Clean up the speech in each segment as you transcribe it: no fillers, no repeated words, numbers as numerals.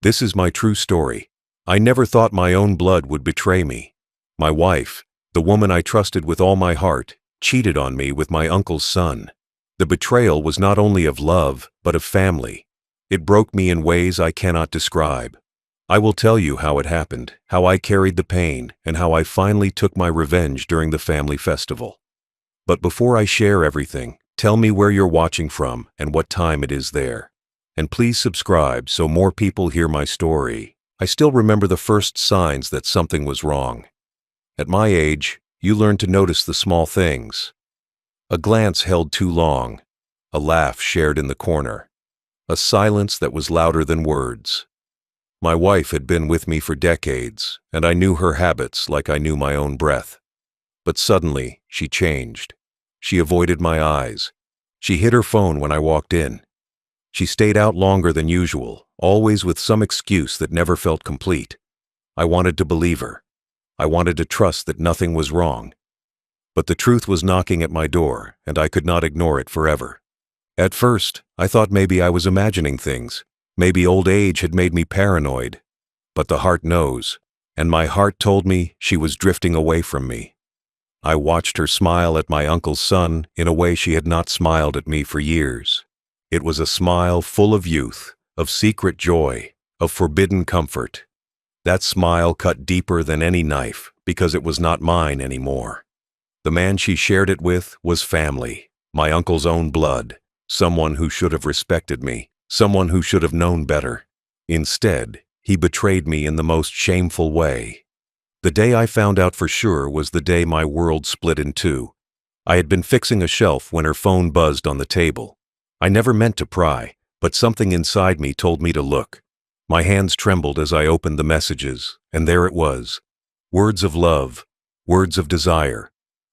This is my true story. I never thought my own blood would betray me. My wife, the woman I trusted with all my heart, cheated on me with my uncle's son. The betrayal was not only of love, but of family. It broke me in ways I cannot describe. I will tell you how it happened, how I carried the pain, and how I finally took my revenge during the family festival. But before I share everything, tell me where you're watching from and what time it is there. And please subscribe so more people hear my story. I still remember the first signs that something was wrong. At my age, you learn to notice the small things. A glance held too long, a laugh shared in the corner, a silence that was louder than words. My wife had been with me for decades, and I knew her habits like I knew my own breath. But suddenly, she changed. She avoided my eyes. She hid her phone when I walked in. She stayed out longer than usual, always with some excuse that never felt complete. I wanted to believe her. I wanted to trust that nothing was wrong. But the truth was knocking at my door, and I could not ignore it forever. At first, I thought maybe I was imagining things. Maybe old age had made me paranoid. But the heart knows, and my heart told me she was drifting away from me. I watched her smile at my uncle's son in a way she had not smiled at me for years. It was a smile full of youth, of secret joy, of forbidden comfort. That smile cut deeper than any knife because it was not mine anymore. The man she shared it with was family, my uncle's own blood, someone who should have respected me, someone who should have known better. Instead, he betrayed me in the most shameful way. The day I found out for sure was the day my world split in two. I had been fixing a shelf when her phone buzzed on the table. I never meant to pry, but something inside me told me to look. My hands trembled as I opened the messages, and there it was. Words of love, words of desire,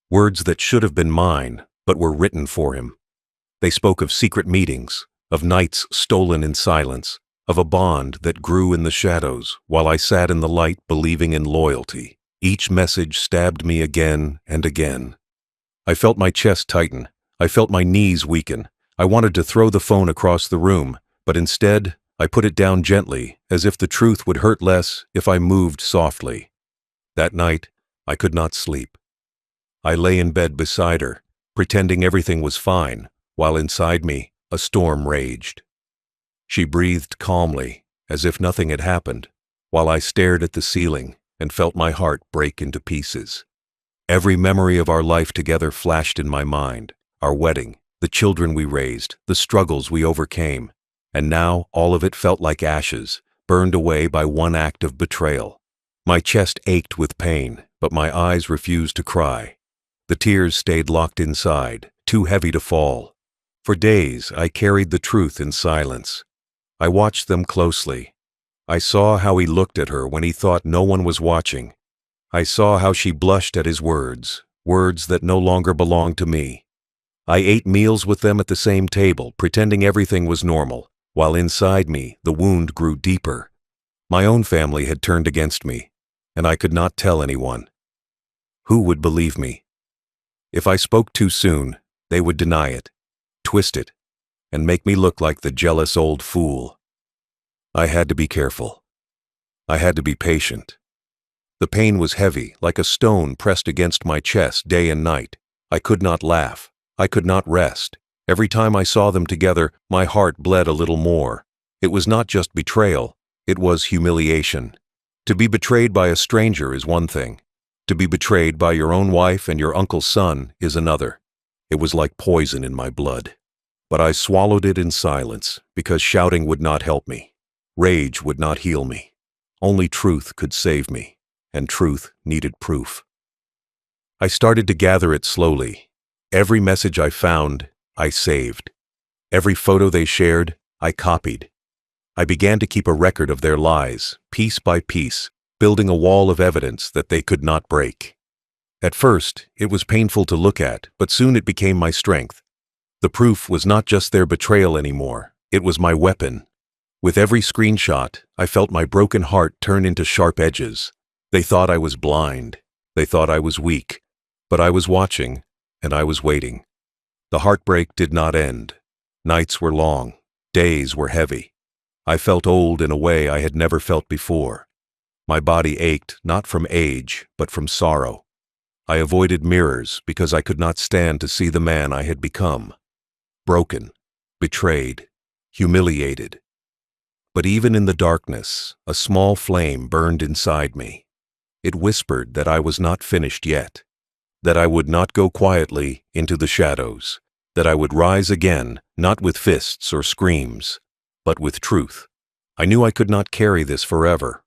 words that should have been mine, but were written for him. They spoke of secret meetings, of nights stolen in silence, of a bond that grew in the shadows while I sat in the light believing in loyalty. Each message stabbed me again and again. I felt my chest tighten. I felt my knees weaken. I wanted to throw the phone across the room, but instead, I put it down gently, as if the truth would hurt less if I moved softly. That night, I could not sleep. I lay in bed beside her, pretending everything was fine, while inside me, a storm raged. She breathed calmly, as if nothing had happened, while I stared at the ceiling and felt my heart break into pieces. Every memory of our life together flashed in my mind, our wedding, the children we raised, the struggles we overcame, and now all of it felt like ashes, burned away by one act of betrayal. My chest ached with pain, but my eyes refused to cry. The tears stayed locked inside, too heavy to fall. For days, I carried the truth in silence. I watched them closely. I saw how he looked at her when he thought no one was watching. I saw how she blushed at his words, words that no longer belonged to me. I ate meals with them at the same table, pretending everything was normal, while inside me, the wound grew deeper. My own family had turned against me, and I could not tell anyone. Who would believe me? If I spoke too soon, they would deny it, twist it, and make me look like the jealous old fool. I had to be careful. I had to be patient. The pain was heavy, like a stone pressed against my chest day and night. I could not laugh. I could not rest. Every time I saw them together, my heart bled a little more. It was not just betrayal, it was humiliation. To be betrayed by a stranger is one thing. To be betrayed by your own wife and your uncle's son is another. It was like poison in my blood. But I swallowed it in silence, because shouting would not help me. Rage would not heal me. Only truth could save me, and truth needed proof. I started to gather it slowly. Every message I found, I saved. Every photo they shared, I copied. I began to keep a record of their lies, piece by piece, building a wall of evidence that they could not break. At first, it was painful to look at, but soon it became my strength. The proof was not just their betrayal anymore, it was my weapon. With every screenshot, I felt my broken heart turn into sharp edges. They thought I was blind. They thought I was weak. But I was watching, and I was waiting. The heartbreak did not end. Nights were long. Days were heavy. I felt old in a way I had never felt before. My body ached not from age, but from sorrow. I avoided mirrors because I could not stand to see the man I had become. Broken, betrayed, humiliated. But even in the darkness, a small flame burned inside me. It whispered that I was not finished yet, that I would not go quietly into the shadows, that I would rise again, not with fists or screams, but with truth. I knew I could not carry this forever.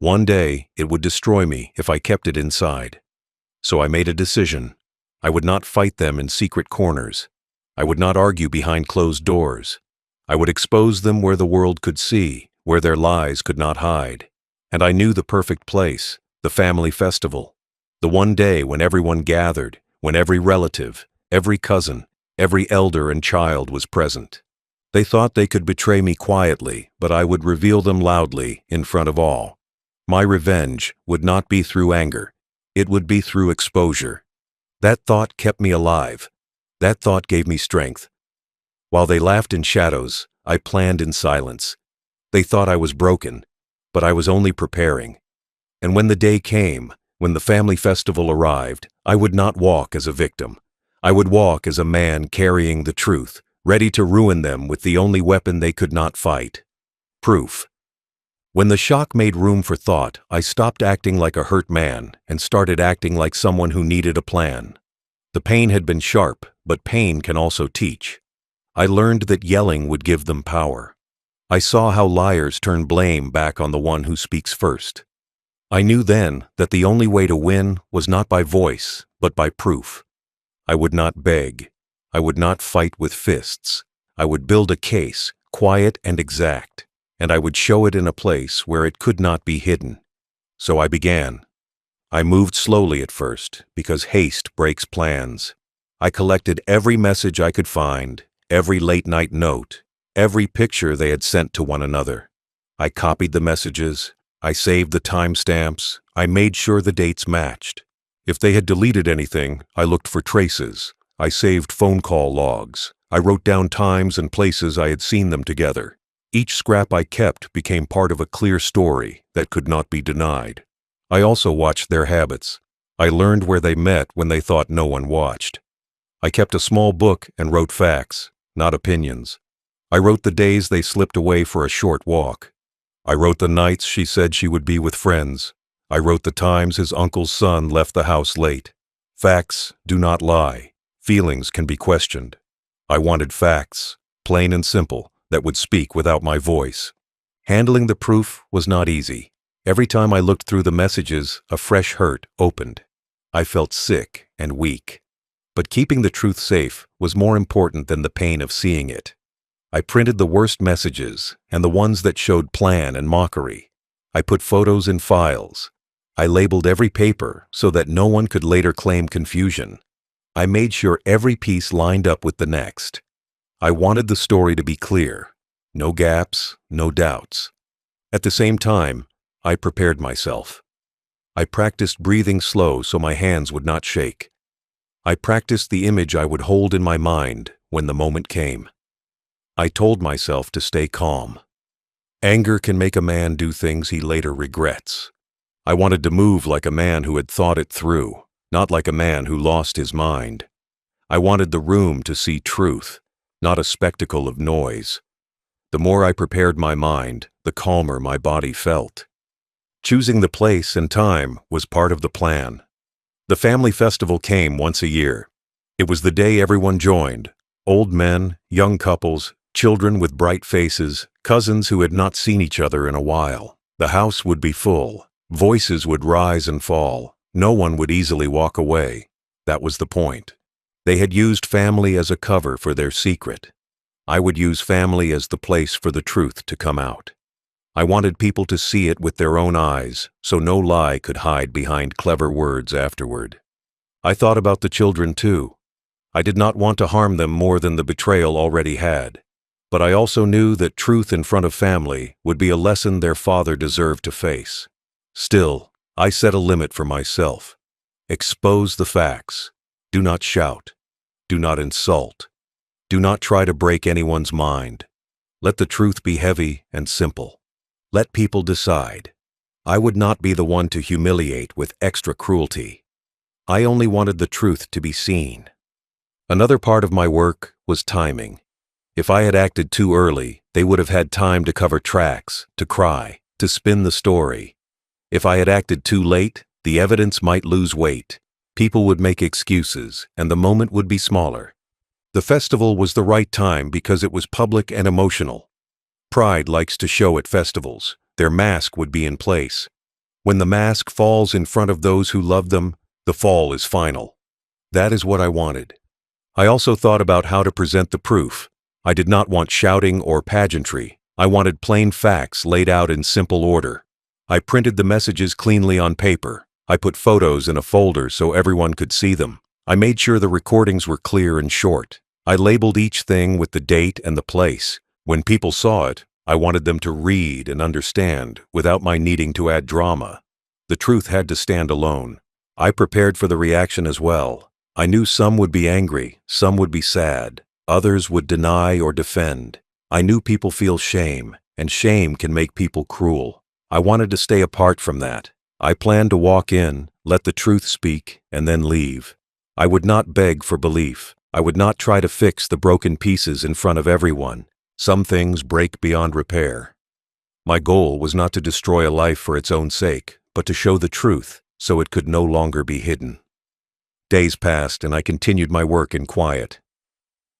One day, it would destroy me if I kept it inside. So I made a decision. I would not fight them in secret corners. I would not argue behind closed doors. I would expose them where the world could see, where their lies could not hide. And I knew the perfect place, the family festival. The one day when everyone gathered, when every relative, every cousin, every elder and child was present. They thought they could betray me quietly, but I would reveal them loudly in front of all. My revenge would not be through anger. It would be through exposure. That thought kept me alive. That thought gave me strength. While they laughed in shadows, I planned in silence. They thought I was broken, but I was only preparing. And when the day came, when the family festival arrived, I would not walk as a victim. I would walk as a man carrying the truth, ready to ruin them with the only weapon they could not fight: proof. When the shock made room for thought, I stopped acting like a hurt man and started acting like someone who needed a plan. The pain had been sharp, but pain can also teach. I learned that yelling would give them power. I saw how liars turn blame back on the one who speaks first. I knew then that the only way to win was not by voice, but by proof. I would not beg. I would not fight with fists. I would build a case, quiet and exact, and I would show it in a place where it could not be hidden. So I began. I moved slowly at first, because haste breaks plans. I collected every message I could find, every late-night note, every picture they had sent to one another. I copied the messages. I saved the timestamps. I made sure the dates matched. If they had deleted anything, I looked for traces. I saved phone call logs. I wrote down times and places I had seen them together. Each scrap I kept became part of a clear story that could not be denied. I also watched their habits. I learned where they met when they thought no one watched. I kept a small book and wrote facts, not opinions. I wrote the days they slipped away for a short walk. I wrote the nights she said she would be with friends. I wrote the times his uncle's son left the house late. Facts do not lie. Feelings can be questioned. I wanted facts, plain and simple, that would speak without my voice. Handling the proof was not easy. Every time I looked through the messages, a fresh hurt opened. I felt sick and weak. But keeping the truth safe was more important than the pain of seeing it. I printed the worst messages and the ones that showed plan and mockery. I put photos in files. I labeled every paper so that no one could later claim confusion. I made sure every piece lined up with the next. I wanted the story to be clear. No gaps, no doubts. At the same time, I prepared myself. I practiced breathing slow so my hands would not shake. I practiced the image I would hold in my mind when the moment came. I told myself to stay calm. Anger can make a man do things he later regrets. I wanted to move like a man who had thought it through, not like a man who lost his mind. I wanted the room to see truth, not a spectacle of noise. The more I prepared my mind, the calmer my body felt. Choosing the place and time was part of the plan. The family festival came once a year. It was the day everyone joined: old men, young couples, children with bright faces, cousins who had not seen each other in a while. The house would be full. Voices would rise and fall. No one would easily walk away. That was the point. They had used family as a cover for their secret. I would use family as the place for the truth to come out. I wanted people to see it with their own eyes, so no lie could hide behind clever words afterward. I thought about the children too. I did not want to harm them more than the betrayal already had. But I also knew that truth in front of family would be a lesson their father deserved to face. Still, I set a limit for myself. Expose the facts. Do not shout. Do not insult. Do not try to break anyone's mind. Let the truth be heavy and simple. Let people decide. I would not be the one to humiliate with extra cruelty. I only wanted the truth to be seen. Another part of my work was timing. If I had acted too early, they would have had time to cover tracks, to cry, to spin the story. If I had acted too late, the evidence might lose weight. People would make excuses, and the moment would be smaller. The festival was the right time because it was public and emotional. Pride likes to show at festivals. Their mask would be in place. When the mask falls in front of those who love them, the fall is final. That is what I wanted. I also thought about how to present the proof. I did not want shouting or pageantry. I wanted plain facts laid out in simple order. I printed the messages cleanly on paper. I put photos in a folder so everyone could see them. I made sure the recordings were clear and short. I labeled each thing with the date and the place. When people saw it, I wanted them to read and understand without my needing to add drama. The truth had to stand alone. I prepared for the reaction as well. I knew some would be angry, some would be sad, others would deny or defend. I knew people feel shame, and shame can make people cruel. I wanted to stay apart from that. I planned to walk in, let the truth speak, and then leave. I would not beg for belief. I would not try to fix the broken pieces in front of everyone. Some things break beyond repair. My goal was not to destroy a life for its own sake, but to show the truth so it could no longer be hidden. Days passed and I continued my work in quiet.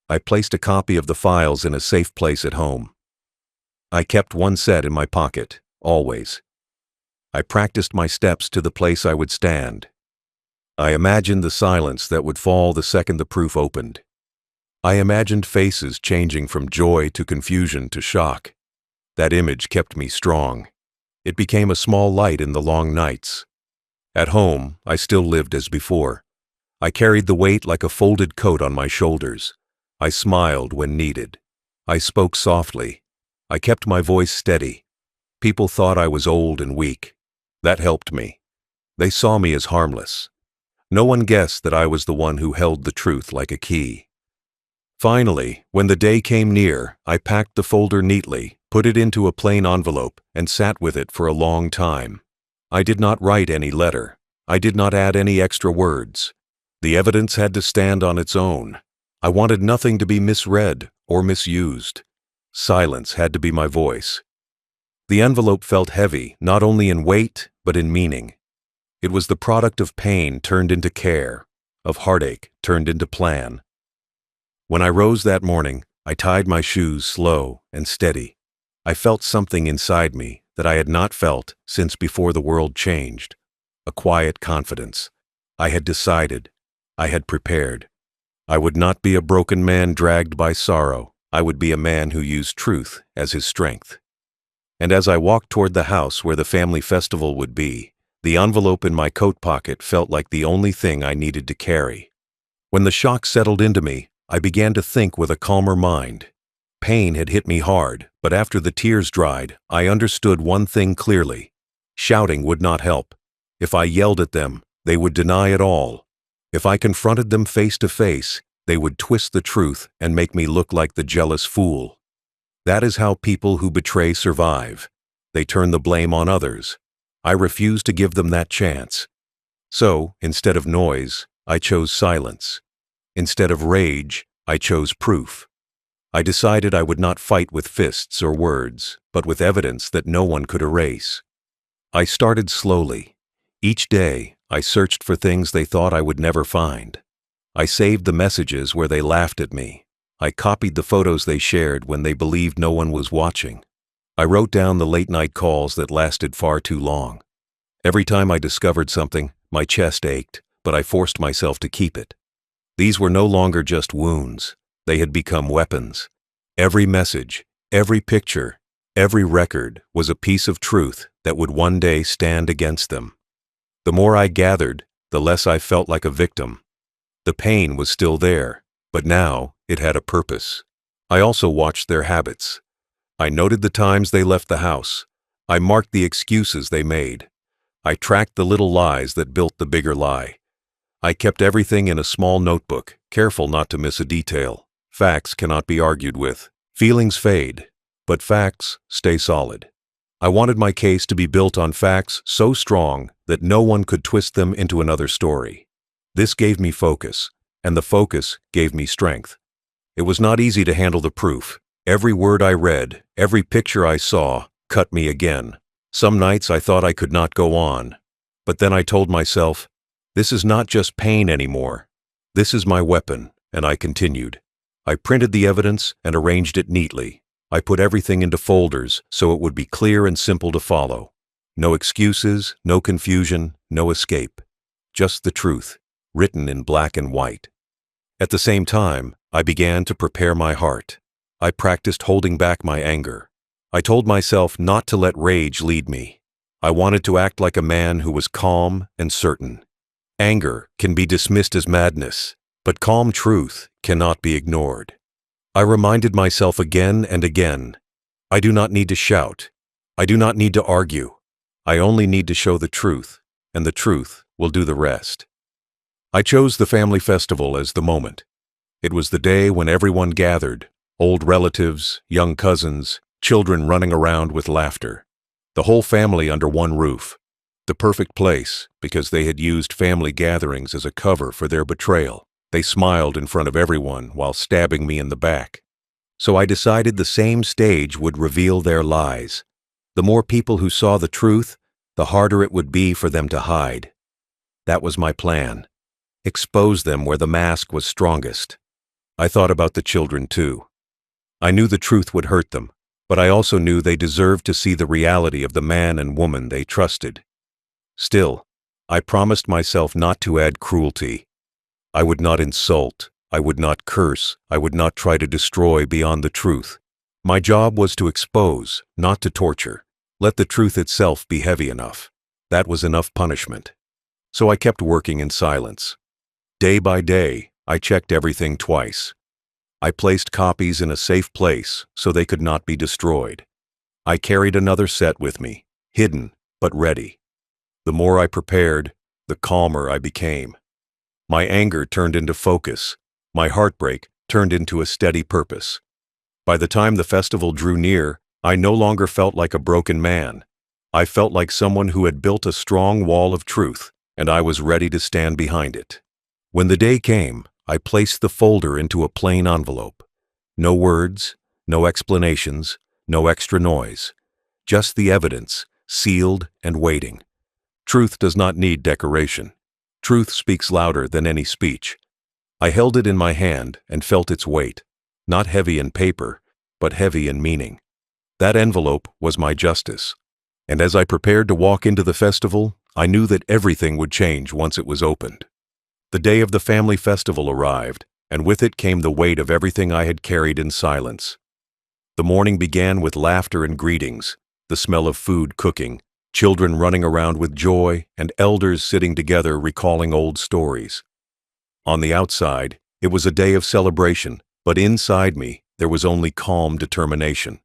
I placed a copy of the files in a safe place at home. I kept one set in my pocket, always. I practiced my steps to the place I would stand. I imagined the silence that would fall the second the proof opened. I imagined faces changing from joy to confusion to shock. That image kept me strong. It became a small light in the long nights. At home, I still lived as before. I carried the weight like a folded coat on my shoulders. I smiled when needed. I spoke softly. I kept my voice steady. People thought I was old and weak. That helped me. They saw me as harmless. No one guessed that I was the one who held the truth like a key. Finally, when the day came near, I packed the folder neatly, put it into a plain envelope, and sat with it for a long time. I did not write any letter. I did not add any extra words. The evidence had to stand on its own. I wanted nothing to be misread or misused. Silence had to be my voice. The envelope felt heavy, not only in weight, but in meaning. It was the product of pain turned into care, of heartache turned into plan. When I rose that morning, I tied my shoes slow and steady. I felt something inside me that I had not felt since before the world changed. A quiet confidence. I had decided. I had prepared. I would not be a broken man dragged by sorrow. I would be a man who used truth as his strength. And as I walked toward the house where the family festival would be, the envelope in my coat pocket felt like the only thing I needed to carry. When the shock settled into me, I began to think with a calmer mind. Pain had hit me hard, but after the tears dried, I understood one thing clearly. Shouting would not help. If I yelled at them, they would deny it all. If I confronted them face to face, they would twist the truth and make me look like the jealous fool. That is how people who betray survive. They turn the blame on others. I refused to give them that chance. So, instead of noise, I chose silence. Instead of rage, I chose proof. I decided I would not fight with fists or words, but with evidence that no one could erase. I started slowly. Each day, I searched for things they thought I would never find. I saved the messages where they laughed at me. I copied the photos they shared when they believed no one was watching. I wrote down the late-night calls that lasted far too long. Every time I discovered something, my chest ached, but I forced myself to keep it. These were no longer just wounds. They had become weapons. Every message, every picture, every record was a piece of truth that would one day stand against them. The more I gathered, the less I felt like a victim. The pain was still there, but now it had a purpose. I also watched their habits. I noted the times they left the house. I marked the excuses they made. I tracked the little lies that built the bigger lie. I kept everything in a small notebook, careful not to miss a detail. Facts cannot be argued with. Feelings fade. But facts stay solid. I wanted my case to be built on facts so strong that no one could twist them into another story. This gave me focus, and the focus gave me strength. It was not easy to handle the proof. Every word I read, every picture I saw, cut me again. Some nights I thought I could not go on. But then I told myself, this is not just pain anymore. This is my weapon, and I continued. I printed the evidence and arranged it neatly. I put everything into folders so it would be clear and simple to follow. No excuses, no confusion, no escape. Just the truth, written in black and white. At the same time, I began to prepare my heart. I practiced holding back my anger. I told myself not to let rage lead me. I wanted to act like a man who was calm and certain. Anger can be dismissed as madness, but calm truth cannot be ignored. I reminded myself again and again, I do not need to shout. I do not need to argue. I only need to show the truth, and the truth will do the rest. I chose the family festival as the moment. It was the day when everyone gathered, old relatives, young cousins, children running around with laughter. The whole family under one roof. The perfect place because they had used family gatherings as a cover for their betrayal. They smiled in front of everyone while stabbing me in the back. So I decided the same stage would reveal their lies. The more people who saw the truth, the harder it would be for them to hide. That was my plan. Expose them where the mask was strongest. I thought about the children too. I knew the truth would hurt them, but I also knew they deserved to see the reality of the man and woman they trusted. Still, I promised myself not to add cruelty. I would not insult, I would not curse, I would not try to destroy beyond the truth. My job was to expose, not to torture. Let the truth itself be heavy enough. That was enough punishment. So I kept working in silence. Day by day, I checked everything twice. I placed copies in a safe place so they could not be destroyed. I carried another set with me, hidden but ready. The more I prepared, the calmer I became. My anger turned into focus. My heartbreak turned into a steady purpose. By the time the festival drew near, I no longer felt like a broken man. I felt like someone who had built a strong wall of truth, and I was ready to stand behind it. When the day came, I placed the folder into a plain envelope. No words, no explanations, no extra noise. Just the evidence, sealed and waiting. Truth does not need decoration. Truth speaks louder than any speech. I held it in my hand and felt its weight, not heavy in paper, but heavy in meaning. That envelope was my justice. And as I prepared to walk into the festival, I knew that everything would change once it was opened. The day of the family festival arrived, and with it came the weight of everything I had carried in silence. The morning began with laughter and greetings, the smell of food cooking, children running around with joy, and elders sitting together recalling old stories. On the outside, it was a day of celebration, but inside me, there was only calm determination.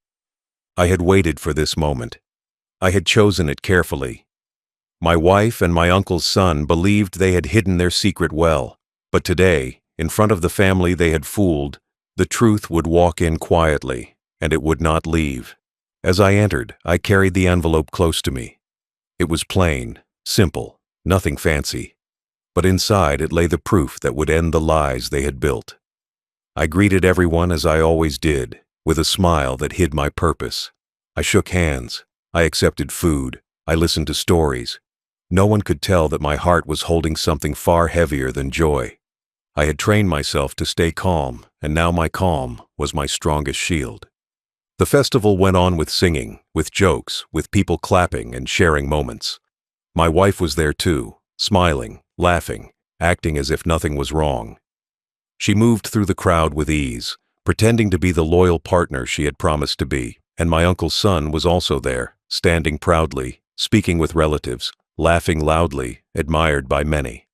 I had waited for this moment. I had chosen it carefully. My wife and my uncle's son believed they had hidden their secret well, but today, in front of the family they had fooled, the truth would walk in quietly, and it would not leave. As I entered, I carried the envelope close to me. It was plain, simple, nothing fancy, but inside it lay the proof that would end the lies they had built. I greeted everyone as I always did, with a smile that hid my purpose. I shook hands, I accepted food, I listened to stories. No one could tell that my heart was holding something far heavier than joy. I had trained myself to stay calm, and now my calm was my strongest shield. The festival went on with singing, with jokes, with people clapping and sharing moments. My wife was there too, smiling, laughing, acting as if nothing was wrong. She moved through the crowd with ease, pretending to be the loyal partner she had promised to be, and my uncle's son was also there, standing proudly, speaking with relatives, laughing loudly, admired by many.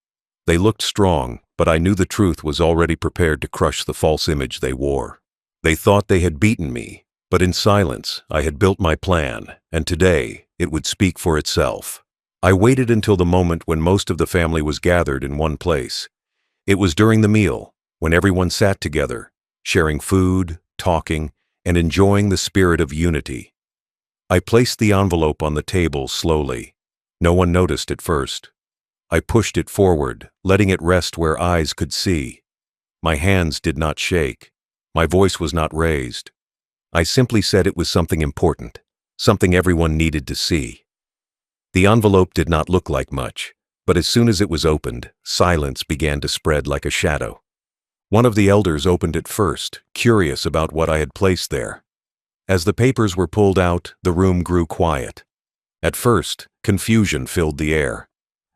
They looked strong, but I knew the truth was already prepared to crush the false image they wore. They thought they had beaten me, but in silence I had built my plan, and today it would speak for itself. I waited until the moment when most of the family was gathered in one place. It was during the meal, when everyone sat together, sharing food, talking, and enjoying the spirit of unity. I placed the envelope on the table slowly. No one noticed at first. I pushed it forward, letting it rest where eyes could see. My hands did not shake. My voice was not raised. I simply said it was something important, something everyone needed to see. The envelope did not look like much, but as soon as it was opened, silence began to spread like a shadow. One of the elders opened it first, curious about what I had placed there. As the papers were pulled out, the room grew quiet. At first, confusion filled the air.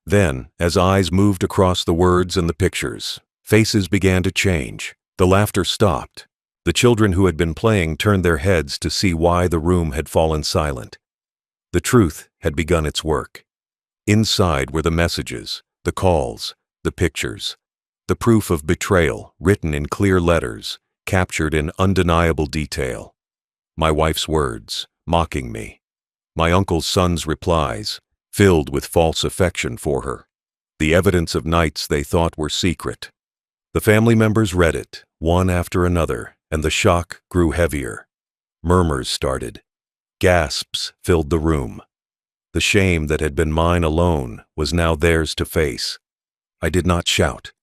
Then, as eyes moved across the words and the pictures, faces began to change. The laughter stopped. The children who had been playing turned their heads to see why the room had fallen silent. The truth had begun its work. Inside were the messages, the calls, the pictures, the proof of betrayal written in clear letters, captured in undeniable detail. My wife's words, mocking me. My uncle's son's replies, filled with false affection for her. The evidence of nights they thought were secret. The family members read it, one after another, and the shock grew heavier. Murmurs started. Gasps filled the room. The shame that had been mine alone was now theirs to face. I did not shout.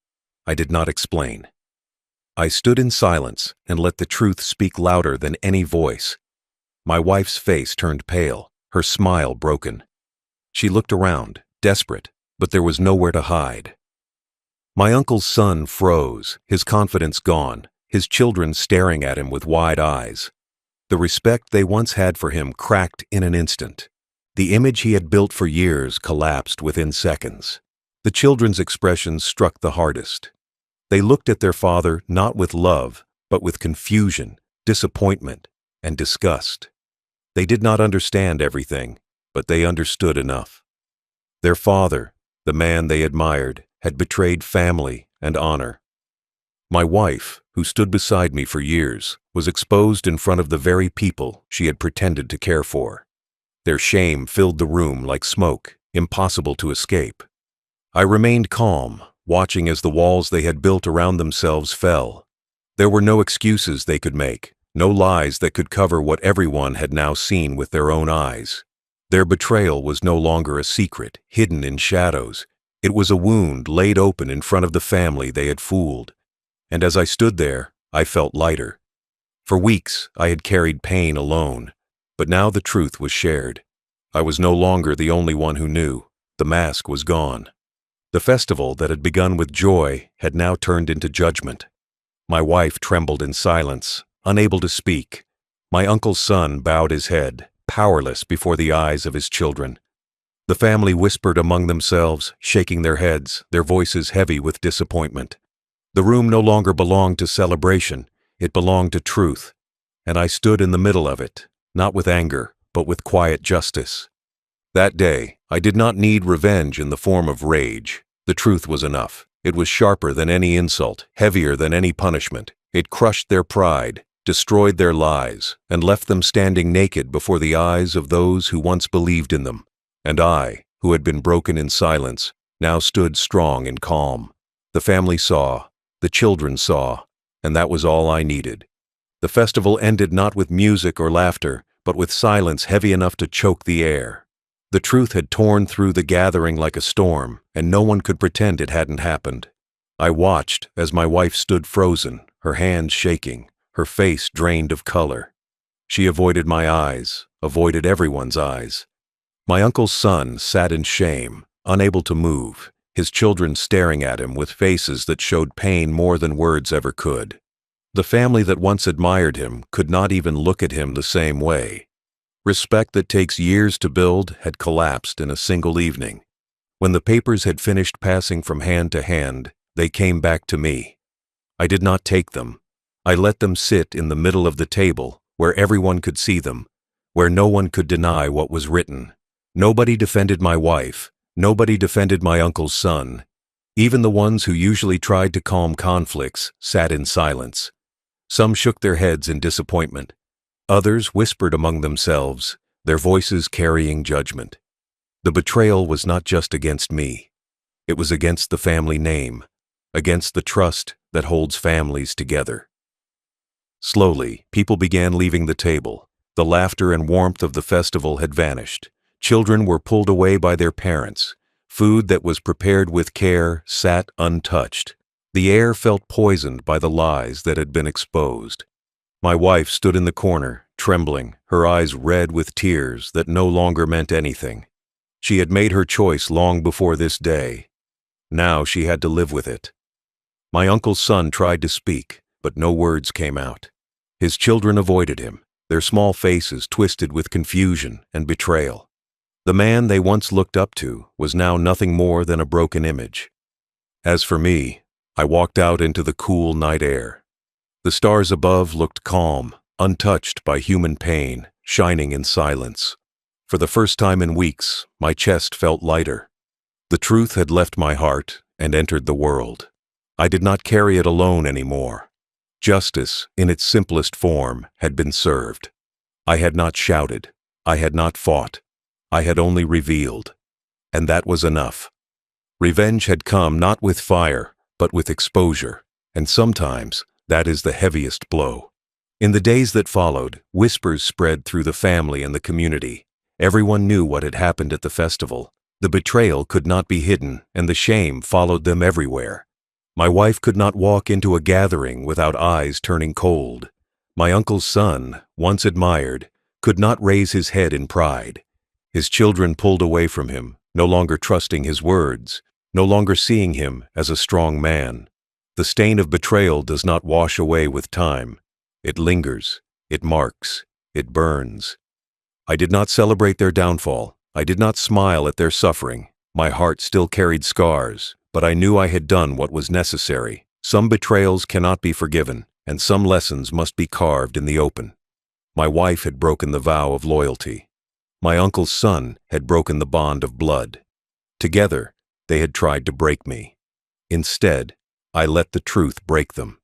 I did not explain. I stood in silence and let the truth speak louder than any voice. My wife's face turned pale, her smile broken. She looked around, desperate, but there was nowhere to hide. My uncle's son froze, his confidence gone, his children staring at him with wide eyes. The respect they once had for him cracked in an instant. The image he had built for years collapsed within seconds. The children's expressions struck the hardest. They looked at their father not with love, but with confusion, disappointment, and disgust. They did not understand everything, but they understood enough. Their father, the man they admired, had betrayed family and honor. My wife, who stood beside me for years, was exposed in front of the very people she had pretended to care for. Their shame filled the room like smoke, impossible to escape. I remained calm, watching as the walls they had built around themselves fell. There were no excuses they could make, no lies that could cover what everyone had now seen with their own eyes. Their betrayal was no longer a secret, hidden in shadows. It was a wound laid open in front of the family they had fooled. And as I stood there, I felt lighter. For weeks, I had carried pain alone, but now the truth was shared. I was no longer the only one who knew. The mask was gone. The festival that had begun with joy had now turned into judgment. My wife trembled in silence, unable to speak. My uncle's son bowed his head, powerless before the eyes of his children. The family whispered among themselves, shaking their heads, their voices heavy with disappointment. The room no longer belonged to celebration, it belonged to truth. And I stood in the middle of it, not with anger, but with quiet justice. That day, I did not need revenge in the form of rage. The truth was enough. It was sharper than any insult, heavier than any punishment. It crushed their pride, destroyed their lies, and left them standing naked before the eyes of those who once believed in them. And I, who had been broken in silence, now stood strong and calm. The family saw, the children saw, and that was all I needed. The festival ended not with music or laughter, but with silence heavy enough to choke the air. The truth had torn through the gathering like a storm, and no one could pretend it hadn't happened. I watched as my wife stood frozen, her hands shaking, her face drained of color. She avoided my eyes, avoided everyone's eyes. My uncle's son sat in shame, unable to move, his children staring at him with faces that showed pain more than words ever could. The family that once admired him could not even look at him the same way. Respect that takes years to build had collapsed in a single evening. When the papers had finished passing from hand to hand, they came back to me. I did not take them. I let them sit in the middle of the table, where everyone could see them, where no one could deny what was written. Nobody defended my wife. Nobody defended my uncle's son. Even the ones who usually tried to calm conflicts sat in silence. Some shook their heads in disappointment. Others whispered among themselves, their voices carrying judgment. The betrayal was not just against me. It was against the family name, against the trust that holds families together. Slowly, people began leaving the table. The laughter and warmth of the festival had vanished. Children were pulled away by their parents. Food that was prepared with care sat untouched. The air felt poisoned by the lies that had been exposed. My wife stood in the corner, trembling, her eyes red with tears that no longer meant anything. She had made her choice long before this day. Now she had to live with it. My uncle's son tried to speak, but no words came out. His children avoided him, their small faces twisted with confusion and betrayal. The man they once looked up to was now nothing more than a broken image. As for me, I walked out into the cool night air. The stars above looked calm, untouched by human pain, shining in silence. For the first time in weeks, my chest felt lighter. The truth had left my heart and entered the world. I did not carry it alone anymore. Justice, in its simplest form, had been served. I had not shouted. I had not fought. I had only revealed. And that was enough. Revenge had come not with fire, but with exposure, and sometimes that is the heaviest blow. In the days that followed, whispers spread through the family and the community. Everyone knew what had happened at the festival. The betrayal could not be hidden, and the shame followed them everywhere. My wife could not walk into a gathering without eyes turning cold. My uncle's son, once admired, could not raise his head in pride. His children pulled away from him, no longer trusting his words, no longer seeing him as a strong man. The stain of betrayal does not wash away with time. It lingers, it marks, it burns. I did not celebrate their downfall. I did not smile at their suffering. My heart still carried scars, but I knew I had done what was necessary. Some betrayals cannot be forgiven, and some lessons must be carved in the open. My wife had broken the vow of loyalty. My uncle's son had broken the bond of blood. Together, they had tried to break me. Instead, I let the truth break them.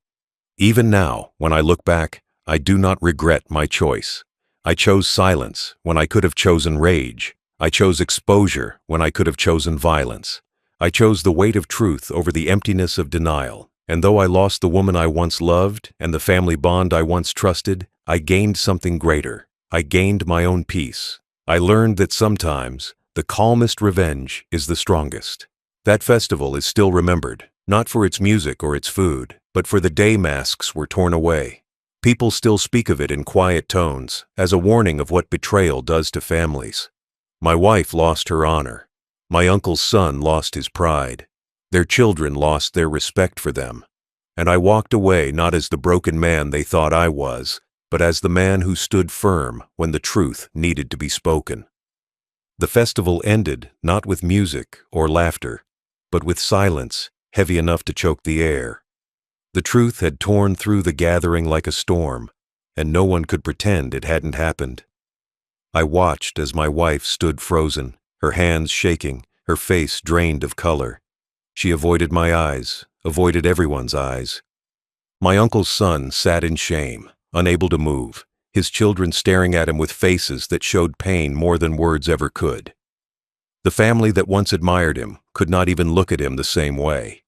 Even now, when I look back, I do not regret my choice. I chose silence when I could have chosen rage. I chose exposure when I could have chosen violence. I chose the weight of truth over the emptiness of denial. And though I lost the woman I once loved and the family bond I once trusted, I gained something greater. I gained my own peace. I learned that sometimes the calmest revenge is the strongest. That festival is still remembered, not for its music or its food, but for the day masks were torn away. People still speak of it in quiet tones, as a warning of what betrayal does to families. My wife lost her honor. My uncle's son lost his pride. Their children lost their respect for them. And I walked away not as the broken man they thought I was, but as the man who stood firm when the truth needed to be spoken. The festival ended not with music or laughter, but with silence heavy enough to choke the air. The truth had torn through the gathering like a storm, and no one could pretend it hadn't happened. I watched as my wife stood frozen, her hands shaking, her face drained of color. She avoided my eyes, avoided everyone's eyes. My uncle's son sat in shame, unable to move, his children staring at him with faces that showed pain more than words ever could. The family that once admired him could not even look at him the same way.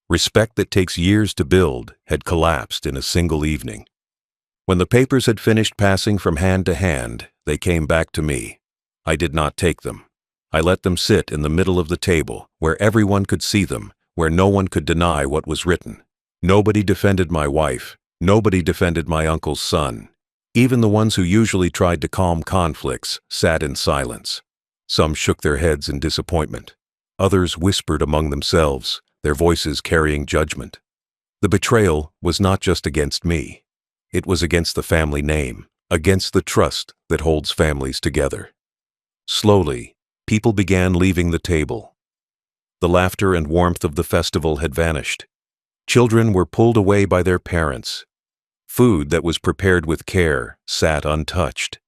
Respect that takes years to build had collapsed in a single evening. When the papers had finished passing from hand to hand, they came back to me. I did not take them. I let them sit in the middle of the table, where everyone could see them, where no one could deny what was written. Nobody defended my wife. Nobody defended my uncle's son. Even the ones who usually tried to calm conflicts sat in silence. Some shook their heads in disappointment. Others whispered among themselves, their voices carrying judgment. The betrayal was not just against me. It was against the family name, against the trust that holds families together. Slowly, people began leaving the table. The laughter and warmth of the festival had vanished. Children were pulled away by their parents. Food that was prepared with care sat untouched.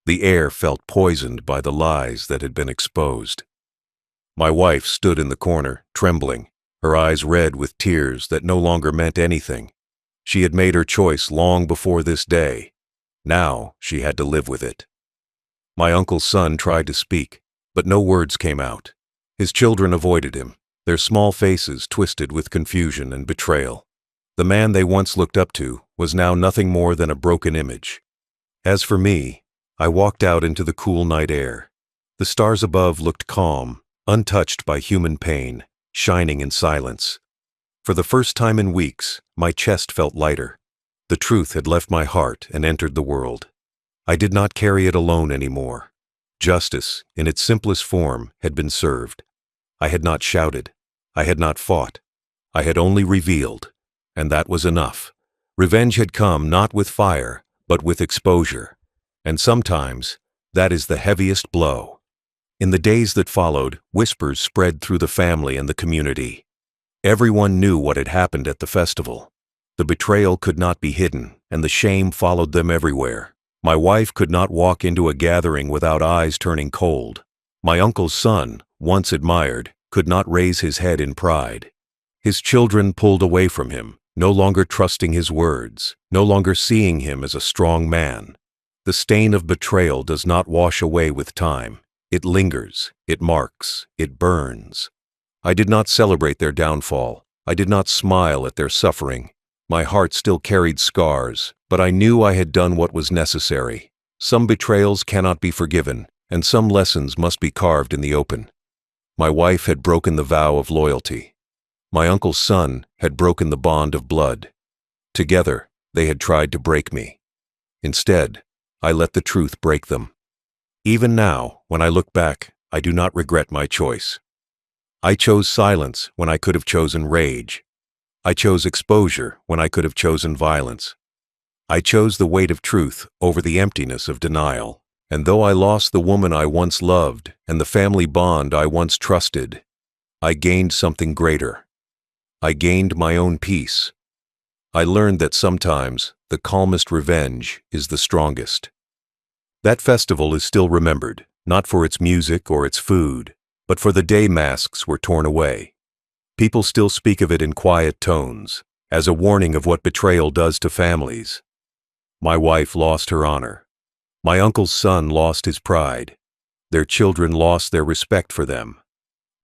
The air felt poisoned by the lies that had been exposed. My wife stood in the corner, trembling, her eyes red with tears that no longer meant anything. She had made her choice long before this day. Now she had to live with it. My uncle's son tried to speak, but no words came out. His children avoided him, their small faces twisted with confusion and betrayal. The man they once looked up to was now nothing more than a broken image. As for me, I walked out into the cool night air. The stars above looked calm, untouched by human pain, shining in silence. For the first time in weeks, my chest felt lighter. The truth had left my heart and entered the world. I did not carry it alone anymore. Justice, in its simplest form, had been served. I had not shouted. I had not fought. I had only revealed, and that was enough. Revenge had come not with fire, but with exposure. And sometimes, that is the heaviest blow. In the days that followed, whispers spread through the family and the community. Everyone knew what had happened at the festival. The betrayal could not be hidden, and the shame followed them everywhere. My wife could not walk into a gathering without eyes turning cold. My uncle's son, once admired, could not raise his head in pride. His children pulled away from him, no longer trusting his words, no longer seeing him as a strong man. The stain of betrayal does not wash away with time. It lingers, it marks, it burns. I did not celebrate their downfall. I did not smile at their suffering. My heart still carried scars, but I knew I had done what was necessary. Some betrayals cannot be forgiven, and some lessons must be carved in the open. My wife had broken the vow of loyalty. My uncle's son had broken the bond of blood. Together, they had tried to break me. Instead, I let the truth break them. Even now, when I look back, I do not regret my choice. I chose silence when I could have chosen rage. I chose exposure when I could have chosen violence. I chose the weight of truth over the emptiness of denial. And though I lost the woman I once loved and the family bond I once trusted, I gained something greater. I gained my own peace. I learned that sometimes the calmest revenge is the strongest. That festival is still remembered, not for its music or its food, but for the day masks were torn away. People still speak of it in quiet tones, as a warning of what betrayal does to families. My wife lost her honor. My uncle's son lost his pride. Their children lost their respect for them.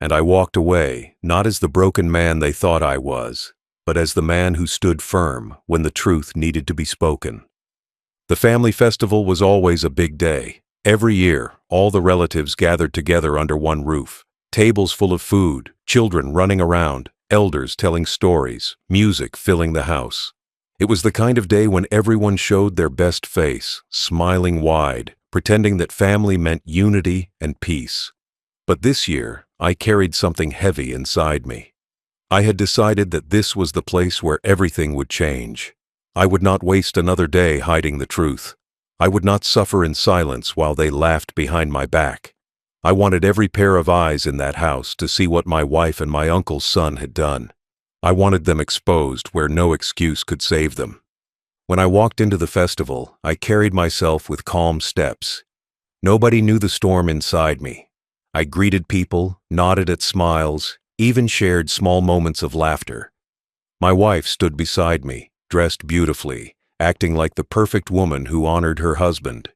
And I walked away, not as the broken man they thought I was, but as the man who stood firm when the truth needed to be spoken. The family festival was always a big day. Every year, all the relatives gathered together under one roof. Tables full of food, children running around, elders telling stories, music filling the house. It was the kind of day when everyone showed their best face, smiling wide, pretending that family meant unity and peace. But this year, I carried something heavy inside me. I had decided that this was the place where everything would change. I would not waste another day hiding the truth. I would not suffer in silence while they laughed behind my back. I wanted every pair of eyes in that house to see what my wife and my uncle's son had done. I wanted them exposed where no excuse could save them. When I walked into the festival, I carried myself with calm steps. Nobody knew the storm inside me. I greeted people, nodded at smiles, even shared small moments of laughter. My wife stood beside me, dressed beautifully, acting like the perfect woman who honored her husband.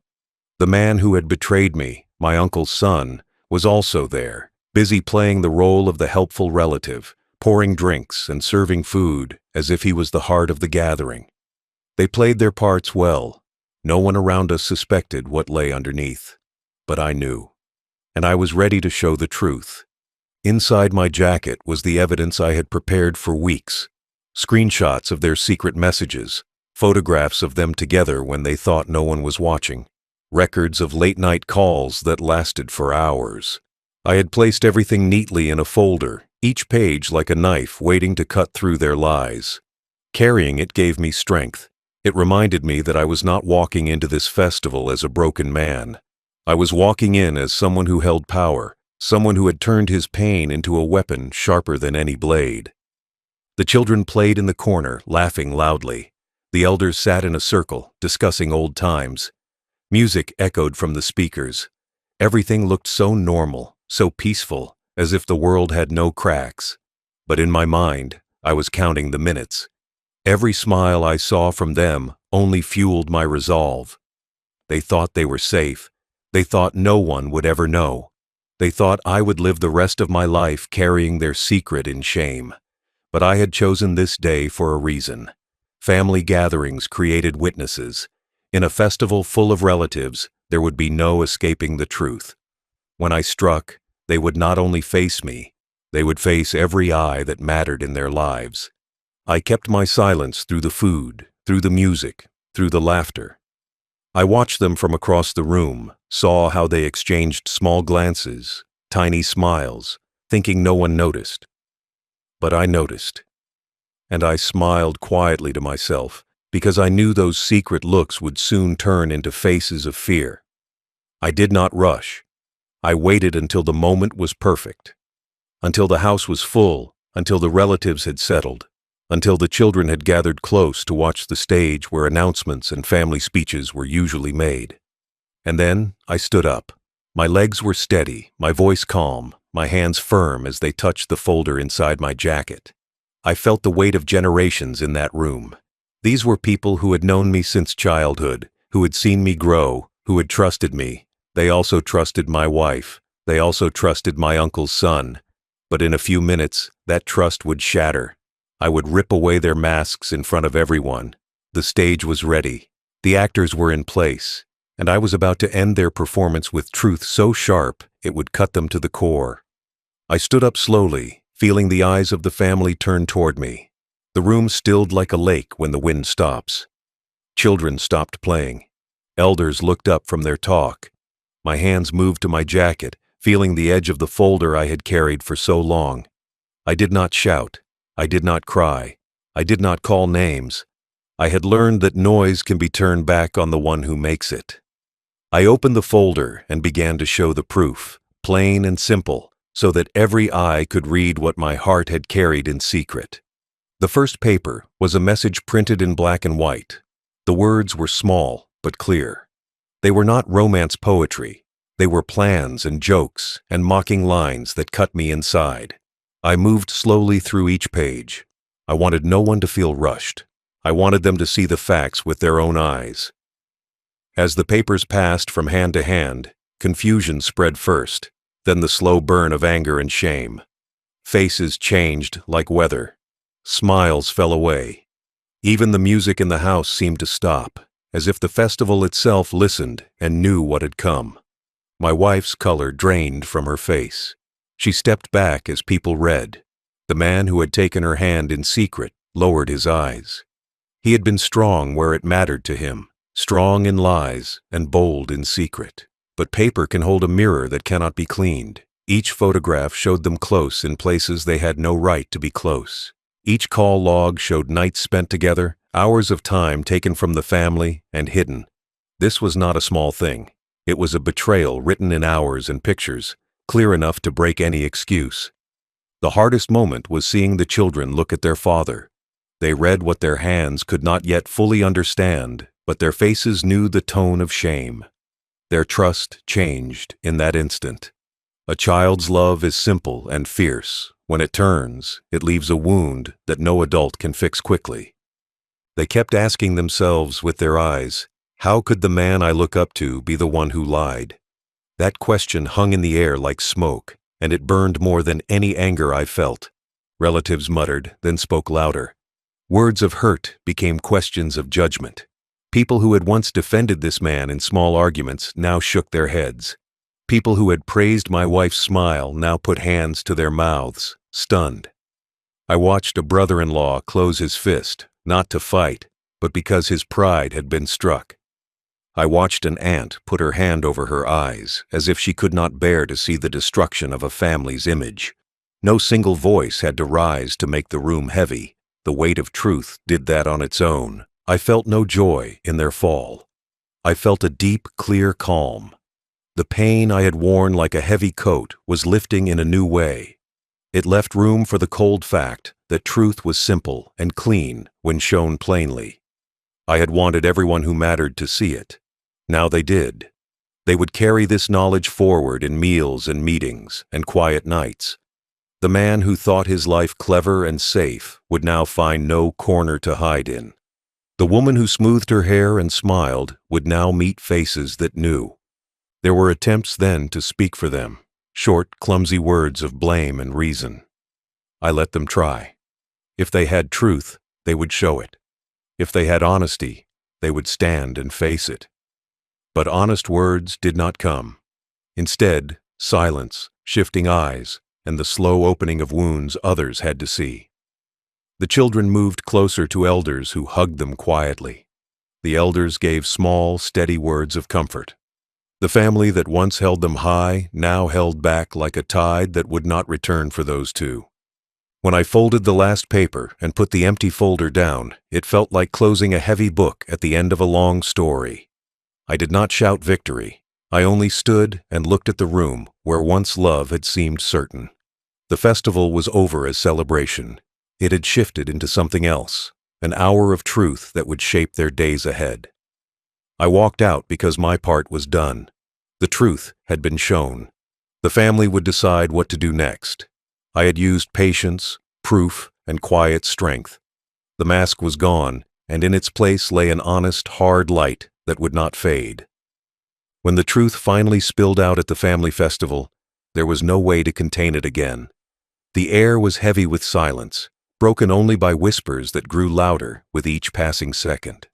The man who had betrayed me, my uncle's son, was also there, busy playing the role of the helpful relative, pouring drinks and serving food as if he was the heart of the gathering. They played their parts well. No one around us suspected what lay underneath. But I knew. And I was ready to show the truth. Inside my jacket was the evidence I had prepared for weeks. Screenshots of their secret messages, photographs of them together when they thought no one was watching, records of late-night calls that lasted for hours. I had placed everything neatly in a folder, each page like a knife waiting to cut through their lies. Carrying it gave me strength. It reminded me that I was not walking into this festival as a broken man. I was walking in as someone who held power, someone who had turned his pain into a weapon sharper than any blade. The children played in the corner, laughing loudly. The elders sat in a circle, discussing old times. Music echoed from the speakers. Everything looked so normal, so peaceful, as if the world had no cracks. But in my mind, I was counting the minutes. Every smile I saw from them only fueled my resolve. They thought they were safe. They thought no one would ever know. They thought I would live the rest of my life carrying their secret in shame. But I had chosen this day for a reason. Family gatherings created witnesses. In a festival full of relatives, there would be no escaping the truth. When I struck, they would not only face me, they would face every eye that mattered in their lives. I kept my silence through the food, through the music, through the laughter. I watched them from across the room, saw how they exchanged small glances, tiny smiles, thinking no one noticed. But I noticed. And I smiled quietly to myself, because I knew those secret looks would soon turn into faces of fear. I did not rush. I waited until the moment was perfect. Until the house was full, until the relatives had settled, until the children had gathered close to watch the stage where announcements and family speeches were usually made. And then I stood up. My legs were steady, my voice calm, my hands firm as they touched the folder inside my jacket. I felt the weight of generations in that room. These were people who had known me since childhood, who had seen me grow, who had trusted me. They also trusted my wife. They also trusted my uncle's son. But in a few minutes, that trust would shatter. I would rip away their masks in front of everyone. The stage was ready. The actors were in place. And I was about to end their performance with truth so sharp it would cut them to the core. I stood up slowly, feeling the eyes of the family turn toward me. The room stilled like a lake when the wind stops. Children stopped playing. Elders looked up from their talk. My hands moved to my jacket, feeling the edge of the folder I had carried for so long. I did not shout. I did not cry. I did not call names. I had learned that noise can be turned back on the one who makes it. I opened the folder and began to show the proof, plain and simple, so that every eye could read what my heart had carried in secret. The first paper was a message printed in black and white. The words were small but clear. They were not romance poetry. They were plans and jokes and mocking lines that cut me inside. I moved slowly through each page. I wanted no one to feel rushed. I wanted them to see the facts with their own eyes. As the papers passed from hand to hand, confusion spread first, then the slow burn of anger and shame. Faces changed like weather. Smiles fell away. Even the music in the house seemed to stop, as if the festival itself listened and knew what had come. My wife's color drained from her face. She stepped back as people read. The man who had taken her hand in secret lowered his eyes. He had been strong where it mattered to him, strong in lies and bold in secret. But paper can hold a mirror that cannot be cleaned. Each photograph showed them close in places they had no right to be close. Each call log showed nights spent together, hours of time taken from the family and hidden. This was not a small thing. It was a betrayal written in hours and pictures, clear enough to break any excuse. The hardest moment was seeing the children look at their father. They read what their hands could not yet fully understand, but their faces knew the tone of shame. Their trust changed in that instant. A child's love is simple and fierce. When it turns, it leaves a wound that no adult can fix quickly. They kept asking themselves with their eyes, how could the man I look up to be the one who lied? That question hung in the air like smoke, and it burned more than any anger I felt. Relatives muttered, then spoke louder. Words of hurt became questions of judgment. People who had once defended this man in small arguments now shook their heads. People who had praised my wife's smile now put hands to their mouths, stunned. I watched a brother-in-law close his fist, not to fight, but because his pride had been struck. I watched an aunt put her hand over her eyes, as if she could not bear to see the destruction of a family's image. No single voice had to rise to make the room heavy. The weight of truth did that on its own. I felt no joy in their fall. I felt a deep, clear calm. The pain I had worn like a heavy coat was lifting in a new way. It left room for the cold fact that truth was simple and clean when shown plainly. I had wanted everyone who mattered to see it. Now they did. They would carry this knowledge forward in meals and meetings and quiet nights. The man who thought his life clever and safe would now find no corner to hide in. The woman who smoothed her hair and smiled would now meet faces that knew. There were attempts then to speak for them, short, clumsy words of blame and reason. I let them try. If they had truth, they would show it. If they had honesty, they would stand and face it. But honest words did not come. Instead, silence, shifting eyes, and the slow opening of wounds others had to see. The children moved closer to elders who hugged them quietly. The elders gave small, steady words of comfort. The family that once held them high now held back like a tide that would not return for those two. When I folded the last paper and put the empty folder down, it felt like closing a heavy book at the end of a long story. I did not shout victory. I only stood and looked at the room where once love had seemed certain. The festival was over as celebration. It had shifted into something else, an hour of truth that would shape their days ahead. I walked out because my part was done. The truth had been shown. The family would decide what to do next. I had used patience, proof, and quiet strength. The mask was gone, and in its place lay an honest, hard light that would not fade. When the truth finally spilled out at the family festival, there was no way to contain it again. The air was heavy with silence, broken only by whispers that grew louder with each passing second.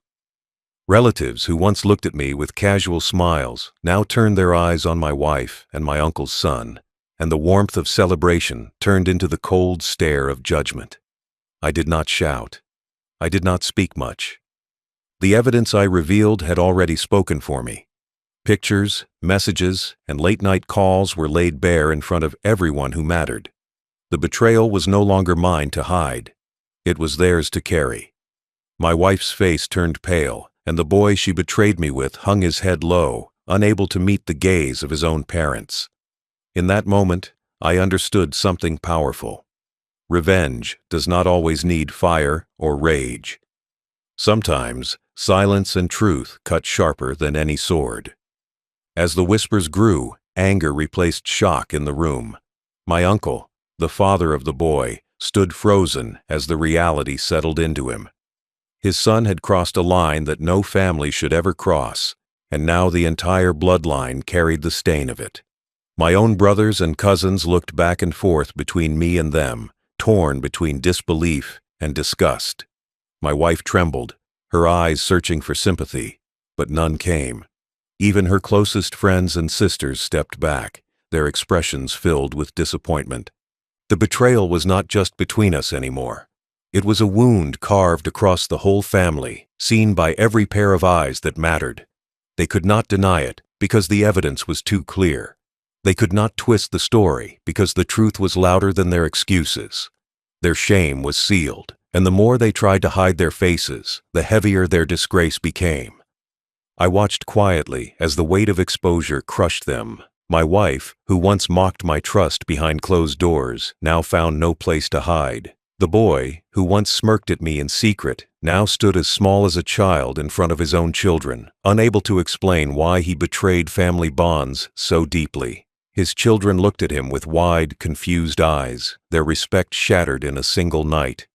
Relatives who once looked at me with casual smiles now turned their eyes on my wife and my uncle's son, and the warmth of celebration turned into the cold stare of judgment. I did not shout. I did not speak much. The evidence I revealed had already spoken for me. Pictures, messages, and late-night calls were laid bare in front of everyone who mattered. The betrayal was no longer mine to hide. It was theirs to carry. My wife's face turned pale, and the boy she betrayed me with hung his head low, unable to meet the gaze of his own parents. In that moment, I understood something powerful. Revenge does not always need fire or rage. Sometimes, silence and truth cut sharper than any sword. As the whispers grew, anger replaced shock in the room. My uncle, the father of the boy, stood frozen as the reality settled into him. His son had crossed a line that no family should ever cross, and now the entire bloodline carried the stain of it. My own brothers and cousins looked back and forth between me and them, torn between disbelief and disgust. My wife trembled, her eyes searching for sympathy, but none came. Even her closest friends and sisters stepped back, their expressions filled with disappointment. The betrayal was not just between us anymore. It was a wound carved across the whole family, seen by every pair of eyes that mattered. They could not deny it because the evidence was too clear. They could not twist the story because the truth was louder than their excuses. Their shame was sealed, and the more they tried to hide their faces, the heavier their disgrace became. I watched quietly as the weight of exposure crushed them. My wife, who once mocked my trust behind closed doors, now found no place to hide. The boy, who once smirked at me in secret, now stood as small as a child in front of his own children, unable to explain why he betrayed family bonds so deeply. His children looked at him with wide, confused eyes, their respect shattered in a single night.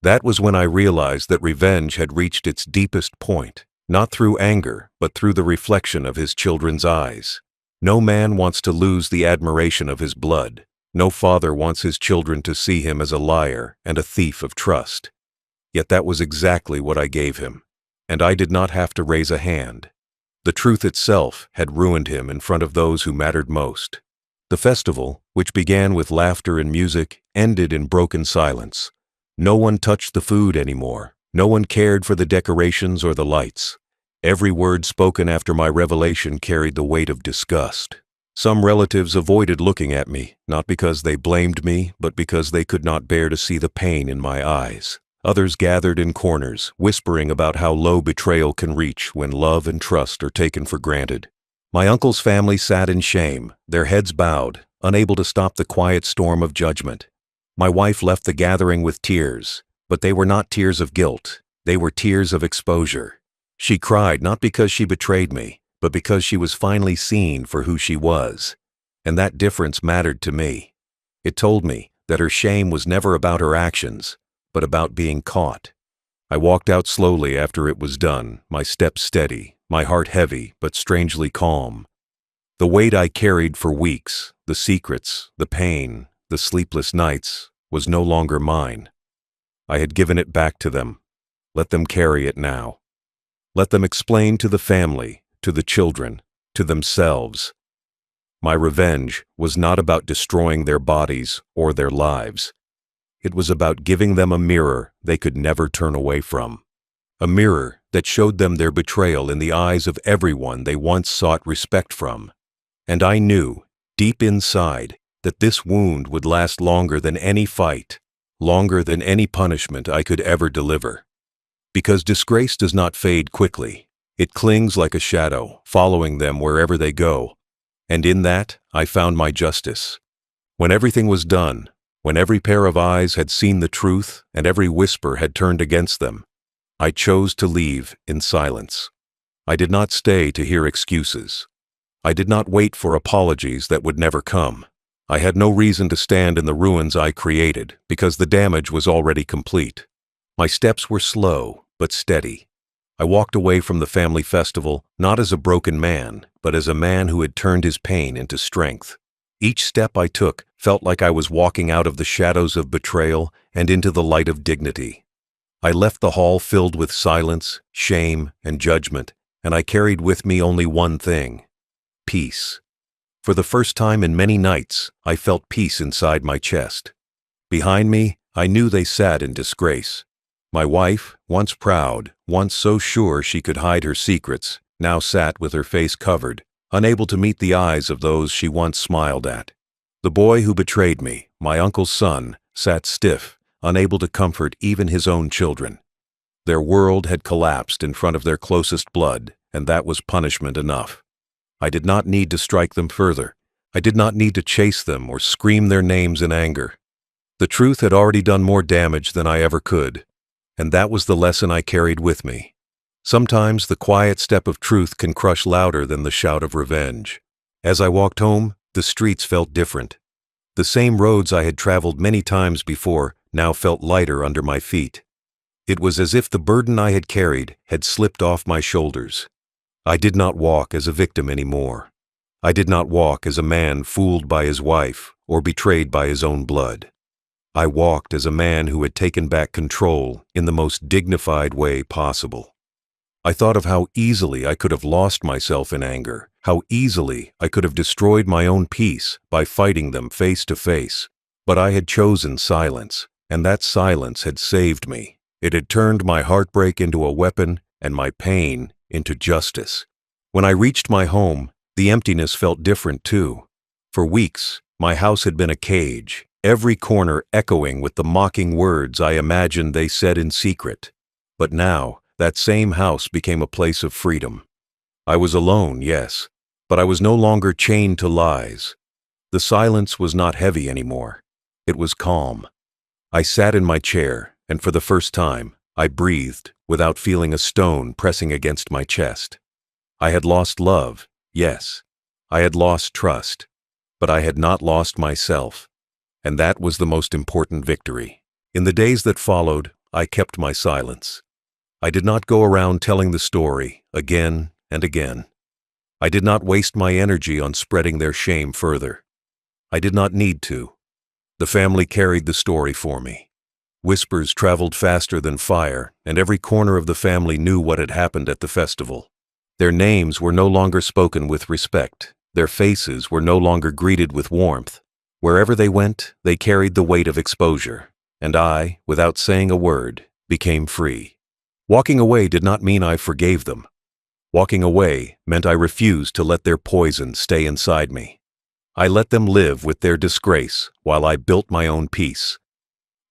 That was when I realized that revenge had reached its deepest point, not through anger, but through the reflection of his children's eyes. No man wants to lose the admiration of his blood. No father wants his children to see him as a liar and a thief of trust. Yet that was exactly what I gave him, and I did not have to raise a hand. The truth itself had ruined him in front of those who mattered most. The festival, which began with laughter and music, ended in broken silence. No one touched the food anymore. No one cared for the decorations or the lights. Every word spoken after my revelation carried the weight of disgust. Some relatives avoided looking at me, not because they blamed me, but because they could not bear to see the pain in my eyes. Others gathered in corners, whispering about how low betrayal can reach when love and trust are taken for granted. My uncle's family sat in shame, their heads bowed, unable to stop the quiet storm of judgment. My wife left the gathering with tears, but they were not tears of guilt. They were tears of exposure. She cried not because she betrayed me, but because she was finally seen for who she was. And that difference mattered to me. It told me that her shame was never about her actions, but about being caught. I walked out slowly after it was done, my steps steady, my heart heavy but strangely calm. The weight I carried for weeks, the secrets, the pain, the sleepless nights, was no longer mine. I had given it back to them. Let them carry it now. Let them explain to the family, to the children, to themselves. My revenge was not about destroying their bodies or their lives. It was about giving them a mirror they could never turn away from. A mirror that showed them their betrayal in the eyes of everyone they once sought respect from. And I knew, deep inside, that this wound would last longer than any fight, longer than any punishment I could ever deliver. Because disgrace does not fade quickly. It clings like a shadow, following them wherever they go. And in that, I found my justice. When everything was done, when every pair of eyes had seen the truth and every whisper had turned against them, I chose to leave in silence. I did not stay to hear excuses. I did not wait for apologies that would never come. I had no reason to stand in the ruins I created because the damage was already complete. My steps were slow but steady. I walked away from the family festival not as a broken man, but as a man who had turned his pain into strength. Each step I took felt like I was walking out of the shadows of betrayal and into the light of dignity. I left the hall filled with silence, shame, and judgment, and I carried with me only one thing: peace. For the first time in many nights, I felt peace inside my chest. Behind me, I knew they sat in disgrace. My wife, once proud, once so sure she could hide her secrets, now sat with her face covered, unable to meet the eyes of those she once smiled at. The boy who betrayed me, my uncle's son, sat stiff, unable to comfort even his own children. Their world had collapsed in front of their closest blood, and that was punishment enough. I did not need to strike them further. I did not need to chase them or scream their names in anger. The truth had already done more damage than I ever could, and that was the lesson I carried with me. Sometimes the quiet step of truth can crush louder than the shout of revenge. As I walked home, the streets felt different. The same roads I had traveled many times before now felt lighter under my feet. It was as if the burden I had carried had slipped off my shoulders. I did not walk as a victim anymore. I did not walk as a man fooled by his wife or betrayed by his own blood. I walked as a man who had taken back control in the most dignified way possible. I thought of how easily I could have lost myself in anger, how easily I could have destroyed my own peace by fighting them face to face. But I had chosen silence, and that silence had saved me. It had turned my heartbreak into a weapon and my pain into justice. When I reached my home, the emptiness felt different too. For weeks, my house had been a cage, every corner echoing with the mocking words I imagined they said in secret. But now, that same house became a place of freedom. I was alone, yes, but I was no longer chained to lies. The silence was not heavy anymore. It was calm. I sat in my chair, and for the first time, I breathed without feeling a stone pressing against my chest. I had lost love, yes. I had lost trust, but I had not lost myself. And that was the most important victory. In the days that followed, I kept my silence. I did not go around telling the story again and again. I did not waste my energy on spreading their shame further. I did not need to. The family carried the story for me. Whispers traveled faster than fire, and every corner of the family knew what had happened at the festival. Their names were no longer spoken with respect. Their faces were no longer greeted with warmth. Wherever they went, they carried the weight of exposure, and I, without saying a word, became free. Walking away did not mean I forgave them. Walking away meant I refused to let their poison stay inside me. I let them live with their disgrace while I built my own peace.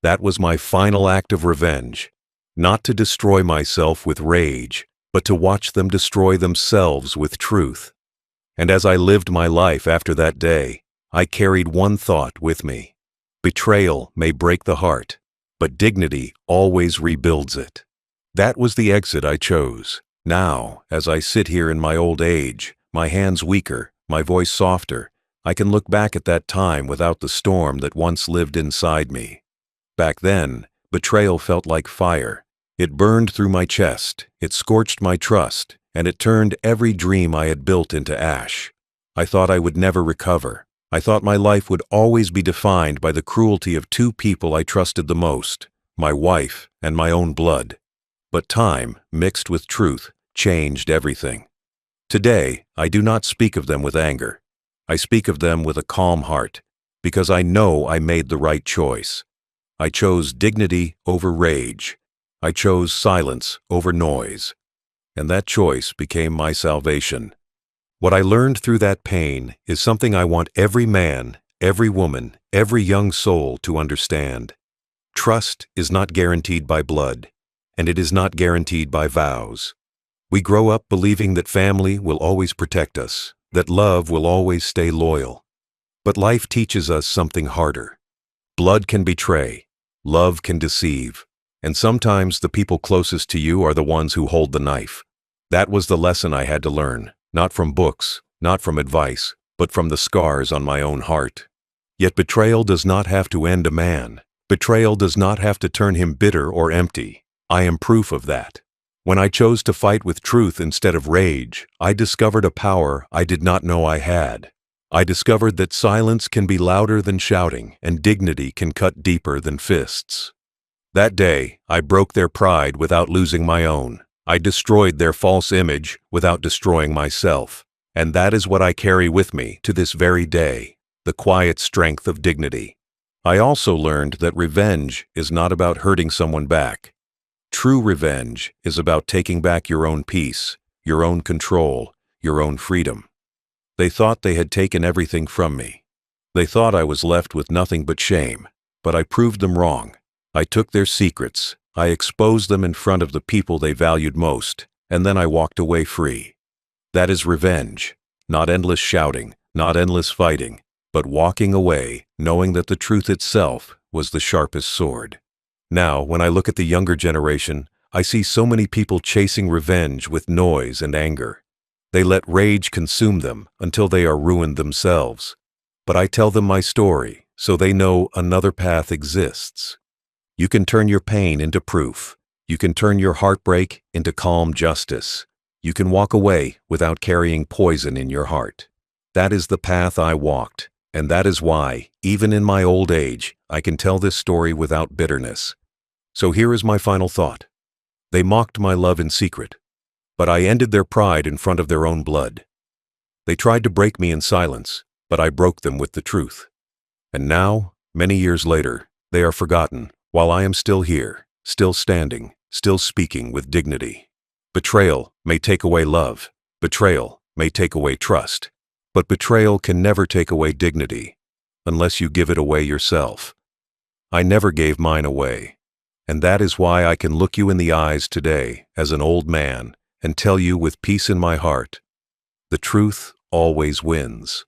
That was my final act of revenge, not to destroy myself with rage, but to watch them destroy themselves with truth. And as I lived my life after that day, I carried one thought with me. Betrayal may break the heart, but dignity always rebuilds it. That was the exit I chose. Now, as I sit here in my old age, my hands weaker, my voice softer, I can look back at that time without the storm that once lived inside me. Back then, betrayal felt like fire. It burned through my chest, it scorched my trust, and it turned every dream I had built into ash. I thought I would never recover. I thought my life would always be defined by the cruelty of two people I trusted the most, my wife, and my own blood. But time, mixed with truth, changed everything. Today, I do not speak of them with anger. I speak of them with a calm heart, because I know I made the right choice. I chose dignity over rage. I chose silence over noise. And that choice became my salvation. What I learned through that pain is something I want every man, every woman, every young soul to understand. Trust is not guaranteed by blood, and it is not guaranteed by vows. We grow up believing that family will always protect us, that love will always stay loyal. But life teaches us something harder. Blood can betray, love can deceive, and sometimes the people closest to you are the ones who hold the knife. That was the lesson I had to learn, not from books, not from advice, but from the scars on my own heart. Yet betrayal does not have to end a man. Betrayal does not have to turn him bitter or empty. I am proof of that. When I chose to fight with truth instead of rage, I discovered a power I did not know I had. I discovered that silence can be louder than shouting, and dignity can cut deeper than fists. That day, I broke their pride without losing my own. I destroyed their false image without destroying myself. And that is what I carry with me to this very day, the quiet strength of dignity. I also learned that revenge is not about hurting someone back. True revenge is about taking back your own peace, your own control, your own freedom. They thought they had taken everything from me. They thought I was left with nothing but shame, but I proved them wrong. I took their secrets, I exposed them in front of the people they valued most, and then I walked away free. That is revenge, not endless shouting, not endless fighting, but walking away knowing that the truth itself was the sharpest sword. Now, when I look at the younger generation, I see so many people chasing revenge with noise and anger. They let rage consume them until they are ruined themselves. But I tell them my story so they know another path exists. You can turn your pain into proof. You can turn your heartbreak into calm justice. You can walk away without carrying poison in your heart. That is the path I walked, and that is why, even in my old age, I can tell this story without bitterness. So here is my final thought. They mocked my love in secret, but I ended their pride in front of their own blood. They tried to break me in silence, but I broke them with the truth. And now, many years later, they are forgotten, while I am still here, still standing, still speaking with dignity. Betrayal may take away love. Betrayal may take away trust. But betrayal can never take away dignity, unless you give it away yourself. I never gave mine away. And that is why I can look you in the eyes today as an old man and tell you with peace in my heart, the truth always wins.